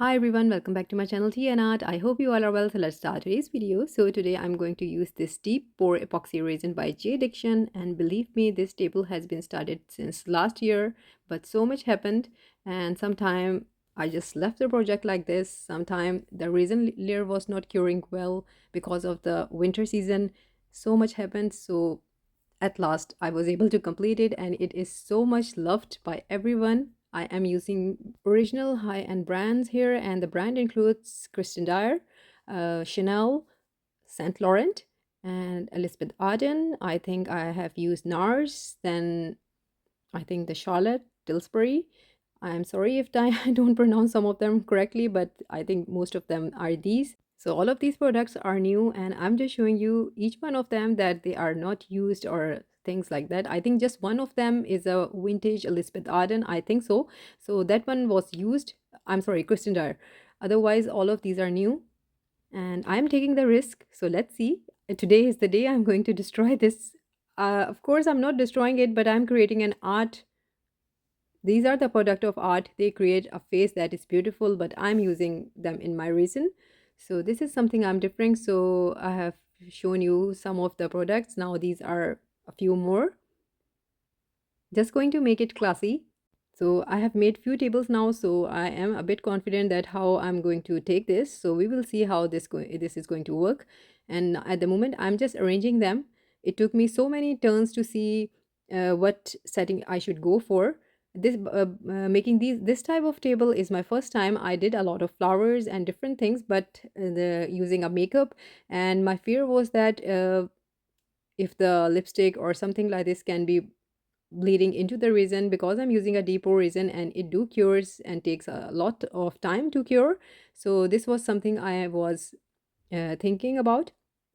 Hi everyone, welcome back to my channel Tea&Art. I hope you all are well. So let's start today's video. So today I'm going to use this deep pore epoxy resin by J Diction, and believe me, this table has been started since last year, but so much happened, and sometime I just left the project like this. Sometime the resin layer was not curing well because of the winter season. So much happened, so at last I was able to complete it, and it is so much loved by everyone. I am using original high-end brands here, and the brand includes Christian Dior, Chanel, Saint Laurent, and Elizabeth Arden. I think I have used NARS, then I think the Charlotte Tilbury. I'm sorry if I don't pronounce some of them correctly, but I think most of them are these. So all of these products are new, and I'm just showing you each one of them that they are not used or things like that. I think just one of them is a vintage Elizabeth Arden. I think so. So that one was used. I'm sorry, Christian Dior. Otherwise, all of these are new, and I'm taking the risk. So let's see. Today is the day I'm going to destroy this. Of course, I'm not destroying it, but I'm creating an art. These are the product of art. They create a face that is beautiful, but I'm using them in my resin. So this is something I'm different. So I have shown you some of the products. Now these are a few more. Just going to make it classy. So I have made few tables now, so I am a bit confident that how I'm going to take this. So we will see how this is going to work. And at the moment, I'm just arranging them. It took me so many turns to see what setting I should go for. Making this type of table is my first time. I did a lot of flowers and different things, but the using a makeup, and my fear was that if the lipstick or something like this can be bleeding into the resin, because I'm using a deep pore resin and it do cures and takes a lot of time to cure. So this was something I was thinking about.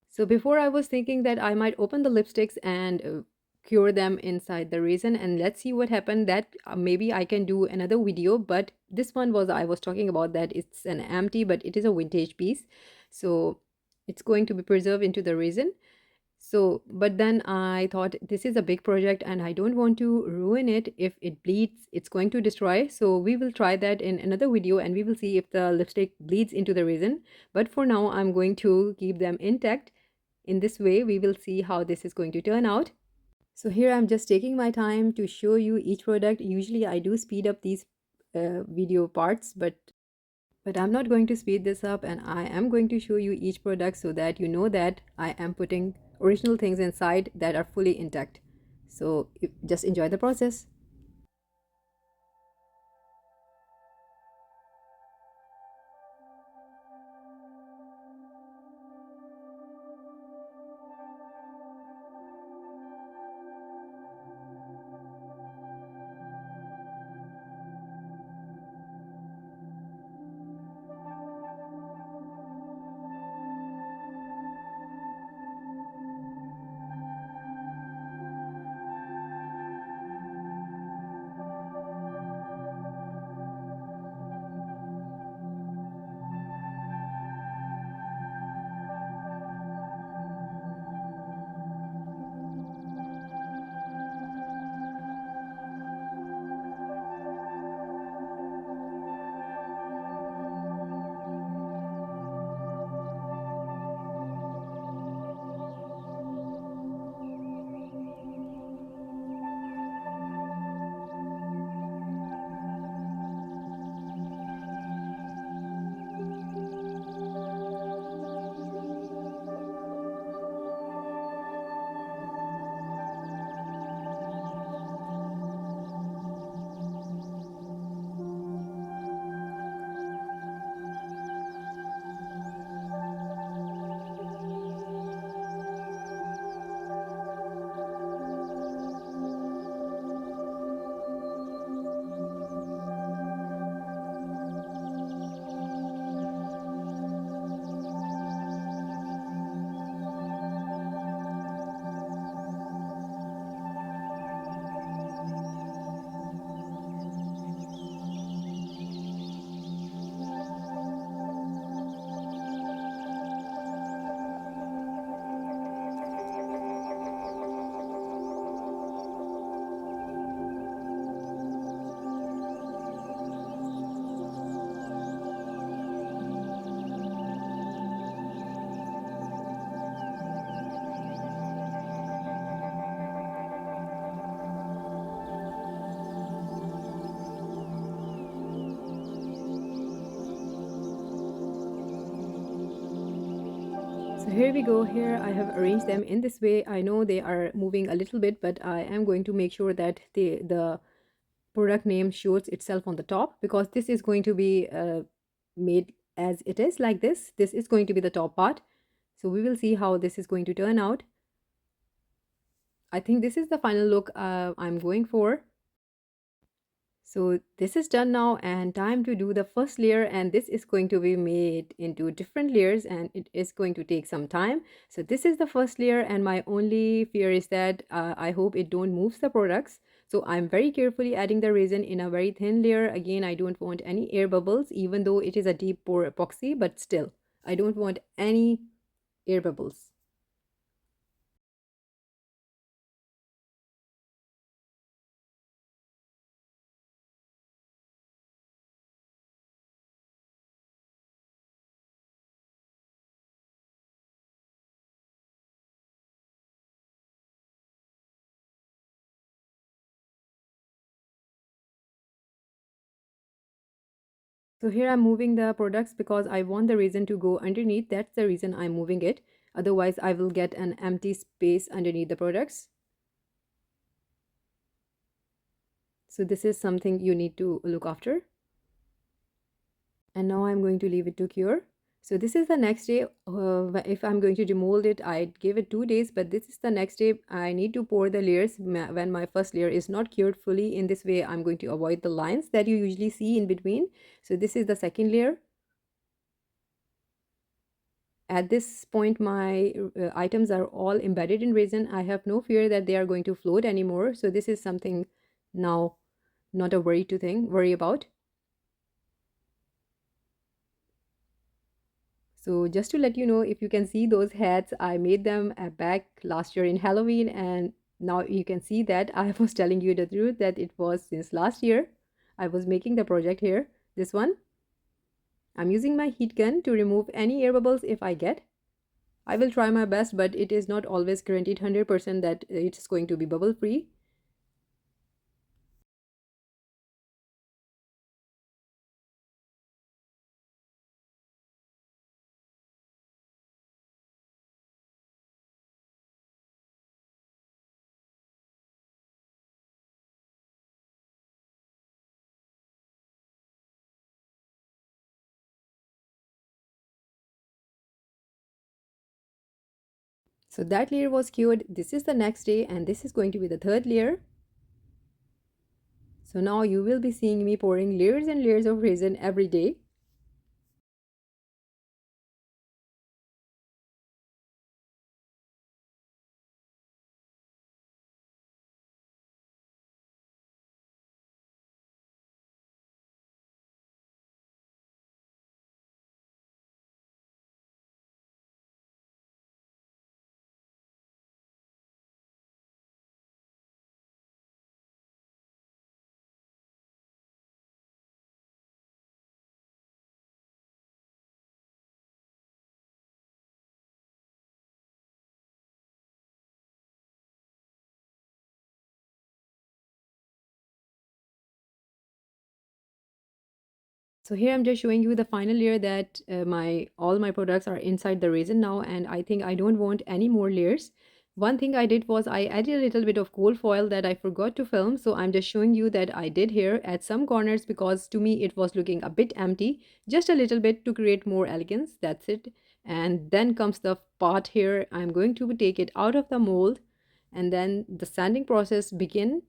So before I was thinking that I might open the lipsticks and cure them inside the resin, and let's see what happened. That maybe I can do another video, but this one was I was talking about that it's an empty, but it is a vintage piece, so it's going to be preserved into the resin. So, but then I thought this is a big project and I don't want to ruin it. If it bleeds, it's going to destroy. So we will try that in another video and we will see if the lipstick bleeds into the resin. But for now, I'm going to keep them intact. In this way, we will see how this is going to turn out. So here I'm just taking my time to show you each product. Usually I do speed up these video parts, but I'm not going to speed this up, and I am going to show you each product so that you know that I am putting original things inside that are fully intact. So just enjoy the process. So here we go. Here I have arranged them in this way. I know they are moving a little bit, but I am going to make sure that the product name shows itself on the top, because this is going to be made as it is like this. This is going to be the top part. So we will see how this is going to turn out. I think this is the final look I'm going for. So this is done now, and time to do the first layer, and this is going to be made into different layers and it is going to take some time. So this is the first layer, and my only fear is that I hope it don't move the products. So I'm very carefully adding the resin in a very thin layer. Again, I don't want any air bubbles, even though it is a deep pore epoxy, but still I don't want any air bubbles. So here I'm moving the products because I want the resin to go underneath. That's the reason I'm moving it. Otherwise, I will get an empty space underneath the products. So this is something you need to look after. And now I'm going to leave it to cure. So this is the next day. If I'm going to demold it, I'd give it 2 days, but this is the next day. I need to pour the layers when my first layer is not cured fully. In this way, I'm going to avoid the lines that you usually see in between. So this is the second layer. At this point, my items are all embedded in resin. I have no fear that they are going to float anymore. So this is something now not a worry about. So just to let you know, if you can see those hats, I made them back last year in Halloween, and now you can see that I was telling you the truth that it was since last year. I was making the project here, this one. I'm using my heat gun to remove any air bubbles if I get. I will try my best, but it is not always guaranteed 100% that it's going to be bubble free. So that layer was cured. This is the next day, and this is going to be the third layer. So now you will be seeing me pouring layers and layers of resin every day. So here I'm just showing you the final layer that all my products are inside the resin now, and I think I don't want any more layers. One thing I did was I added a little bit of gold foil that I forgot to film, so I'm just showing you that I did here at some corners because to me it was looking a bit empty, just a little bit to create more elegance. That's it. And then comes the part here. I'm going to take it out of the mold, and then the sanding process begin.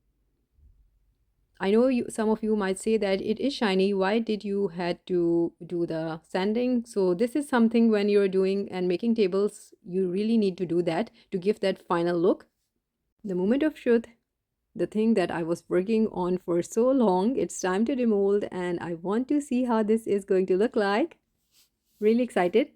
I know some of you might say that it is shiny. Why did you had to do the sanding? So this is something when you're doing and making tables, you really need to do that to give that final look. The moment of truth, the thing that I was working on for so long, it's time to demold, and I want to see how this is going to look like. Really excited.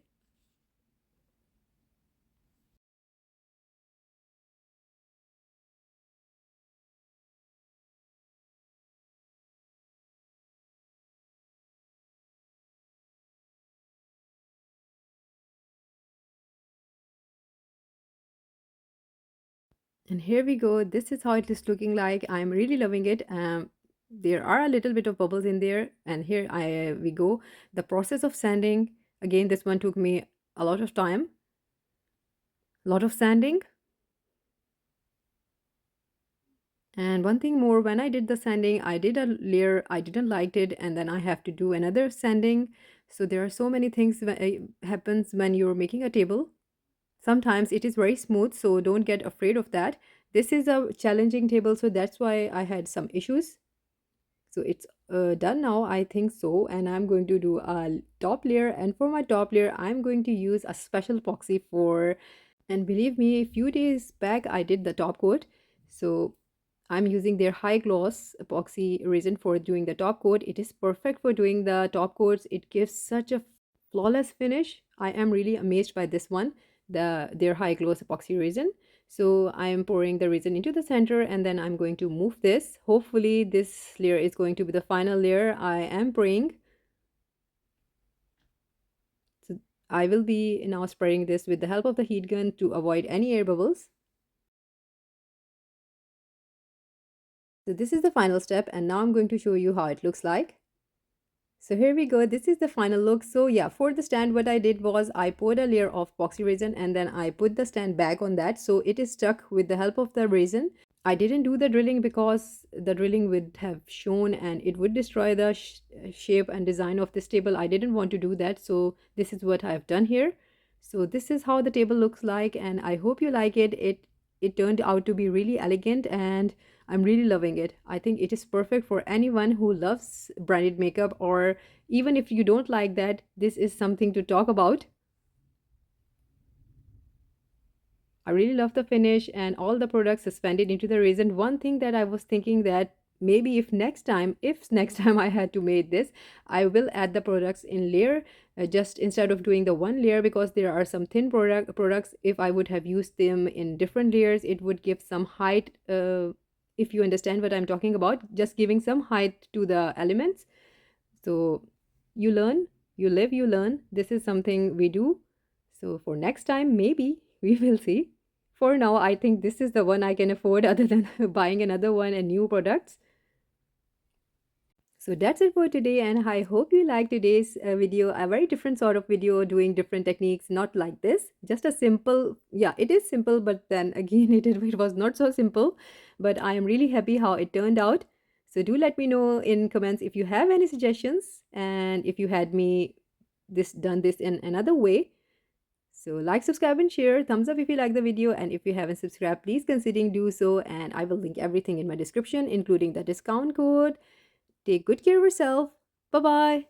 And here we go. This is how it is looking like. I'm really loving it. There are a little bit of bubbles in there. And here we go. The process of sanding, again, this one took me a lot of time. lot of sanding. And one thing more, when I did the sanding, I did a layer, I didn't like it, and then I have to do another sanding. So there are so many things that happens when you're making a table. Sometimes it is very smooth, so don't get afraid of that. This is a challenging table, so that's why I had some issues. So it's done now, I think so. And I'm going to do a top layer. And for my top layer, I'm going to use a special epoxy for, and believe me, a few days back, I did the top coat. So I'm using their high gloss epoxy resin for doing the top coat. It is perfect for doing the top coats. It gives such a flawless finish. I am really amazed by this one, their high gloss epoxy resin. So I am pouring the resin into the center, and then I'm going to move this. Hopefully this layer is going to be the final layer. I am praying. So I will be now spraying this with the help of the heat gun to avoid any air bubbles. So this is the final step, and now I'm going to show you how it looks like. So here we go. This is the final look. So yeah, for the stand, what I did was I poured a layer of epoxy resin and then I put the stand back on that. So it is stuck with the help of the resin. I didn't do the drilling because the drilling would have shown and it would destroy the shape and design of this table. I didn't want to do that. So this is what I've done here. So this is how the table looks like, and I hope you like it. It turned out to be really elegant and I'm really loving it. I think it is perfect for anyone who loves branded makeup, or even if you don't like that, this is something to talk about. I really love the finish and all the products suspended into the resin. One thing that I was thinking that maybe if next time I had to make this, I will add the products in layer, just instead of doing the one layer, because there are some thin products. If I would have used them in different layers, it would give some height. If you understand what I'm talking about, just giving some height to the elements. So you learn, you live, you learn. This is something we do. So for next time, maybe we will see. For now, I think this is the one I can afford other than buying another one and new products. So that's it for today, and I hope you liked today's video. A very different sort of video, doing different techniques, not like this. Just a simple, yeah, it is simple, but then again, it was not so simple. But I am really happy how it turned out. So do let me know in comments if you have any suggestions, and if you had me done this in another way. So like, subscribe and share. Thumbs up if you like the video, and if you haven't subscribed, please consider do so, and I will link everything in my description, including the discount code. Take good care of yourself. Bye bye.